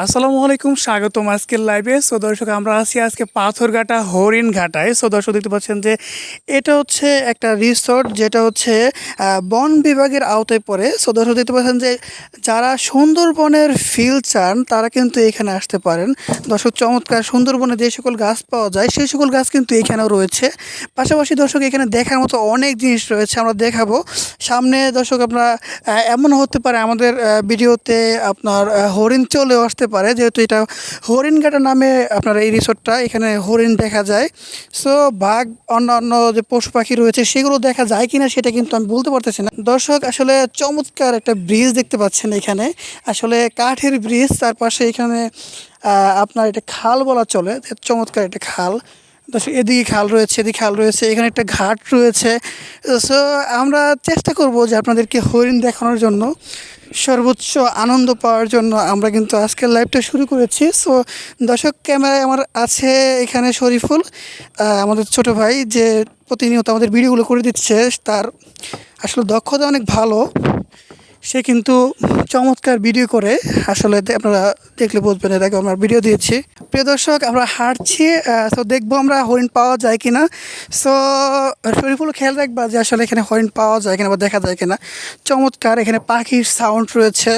আসসালামু আলাইকুম, স্বাগতম আজকের লাইভে। সো দর্শক, আমরা আছি আজকে পাথরঘাটা হরিণঘাটায়। সো দর্শক, দেখতে পাচ্ছেন যে এটা হচ্ছে একটা রিসোর্ট, যেটা হচ্ছে বন বিভাগের আওতায় পড়ে। সো দর্শক, দেখতে পাচ্ছেন যে যারা সুন্দরবনের ফিল চান তারা কিন্তু এখানে আসতে পারেন। দর্শক, চমৎকার সুন্দরবনে যে সকল গাছ পাওয়া যায় সেই সকল গাছ কিন্তু এখানেও রয়েছে। পাশাপাশি দর্শক, এখানে দেখার মতো অনেক জিনিস রয়েছে, আমরা দেখাবো সামনে। দর্শক, আমরা এমন হতে পারে আমাদের ভিডিওতে আপনার হরিণ চলেও আসতে পারে, যেহেতু এটা হরিণঘাটা নামে আপনার এই রিসোর্টটা, এখানে হরিণ দেখা যায়। সো বাঘ, অন্যান্য যে পশু পাখি রয়েছে সেগুলো দেখা যায় কিনা সেটা কিন্তু আমি বলতে পারতেছি না। দর্শক, আসলে চমৎকার একটা ব্রিজ দেখতে পাচ্ছেন এখানে, আসলে কাঠের ব্রিজ। তার পাশে এখানে আপনার এটা খাল বলা চলে, চমৎকার একটা খাল। দর্শক, এদিকে খাল রয়েছে, এদিকে খাল রয়েছে, এখানে একটা ঘাট রয়েছে। সো আমরা চেষ্টা করব যে আপনাদেরকে হরিণ দেখানোর জন্য, সর্বোচ্চ আনন্দ পাওয়ার জন্য আমরা কিন্তু আজকের লাইভটা শুরু করেছি। সো দর্শক, ক্যামেরায় আমার আছে এখানে শরীফুল, আমাদের ছোট ভাই, যে প্রতিনিয়ত আমাদের ভিডিওগুলো করে দিচ্ছে। তার আসলে দক্ষতা অনেক ভালো, সে কিন্তু চমৎকার ভিডিও করে। আসলে আপনারা দেখলে বুঝবেন, এর আগে আমরা ভিডিও দিয়েছি। প্রিয় দর্শক, আমরা হাঁটছি, তো দেখবো আমরা হরিণ পাওয়া যায় কিনা। সো শরীফুল, খেয়াল রাখবা যে আসলে এখানে হরিণ পাওয়া যায় কিনা বা দেখা যায় কিনা। চমৎকার এখানে পাখির সাউন্ড রয়েছে,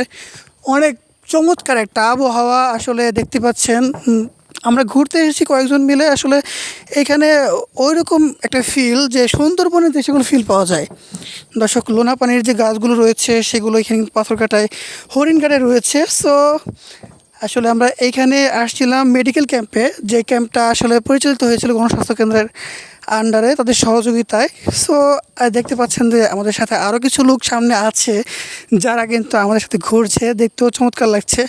অনেক চমৎকার একটা আবহাওয়া আসলে দেখতে পাচ্ছেন। আমরা ঘুরতে এসেছি কয়েকজন মিলে, আসলে এখানে ওই রকম একটা ফিল, যে সুন্দরবনে যে সেগুলো ফিল পাওয়া যায়। দর্শক, লোনা পানির যে গাছগুলো রয়েছে সেগুলো এখানে পাথরঘাটায় হরিণঘাটায় রয়েছে। সো আসলে আমরা এইখানে আসছিলাম মেডিকেল ক্যাম্পে, যে ক্যাম্পটা আসলে পরিচালিত হয়েছিল গণস্বাস্থ্য কেন্দ্রের আন্ডারে, তাদের সহযোগিতায়। সো দেখতে পাচ্ছেন যে আমাদের সাথে আরও কিছু লোক সামনে আছে যারা কিন্তু আমাদের সাথে ঘুরছে, দেখতেও চমৎকার লাগছে।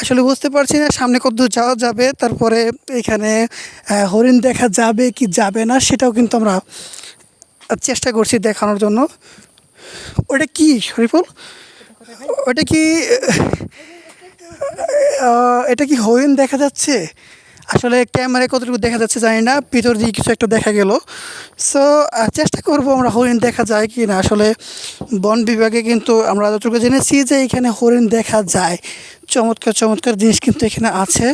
আসলে বুঝতে পারছি না সামনে কতদূর যাওয়া যাবে, তারপরে এখানে হরিণ দেখা যাবে কি যাবে না সেটাও কিন্তু আমরা চেষ্টা করছি দেখানোর জন্য। ওটা কি শরীফুল? ওটা কি এটা কি হরিণ দেখা যাচ্ছে? আসলে ক্যামেরায় কতটুকু দেখা যাচ্ছে জানি না, ভিতর দিয়ে কিছু একটা দেখা গেল। সো চেষ্টা করব আমরা হরিণ দেখা যায় কি না। আসলে বন বিভাগে কিন্তু আমরা যতটুকু জেনেছি যে এখানে হরিণ দেখা যায়, চমৎকার চমৎকার জিনিস কিন্তু এখানে আছে।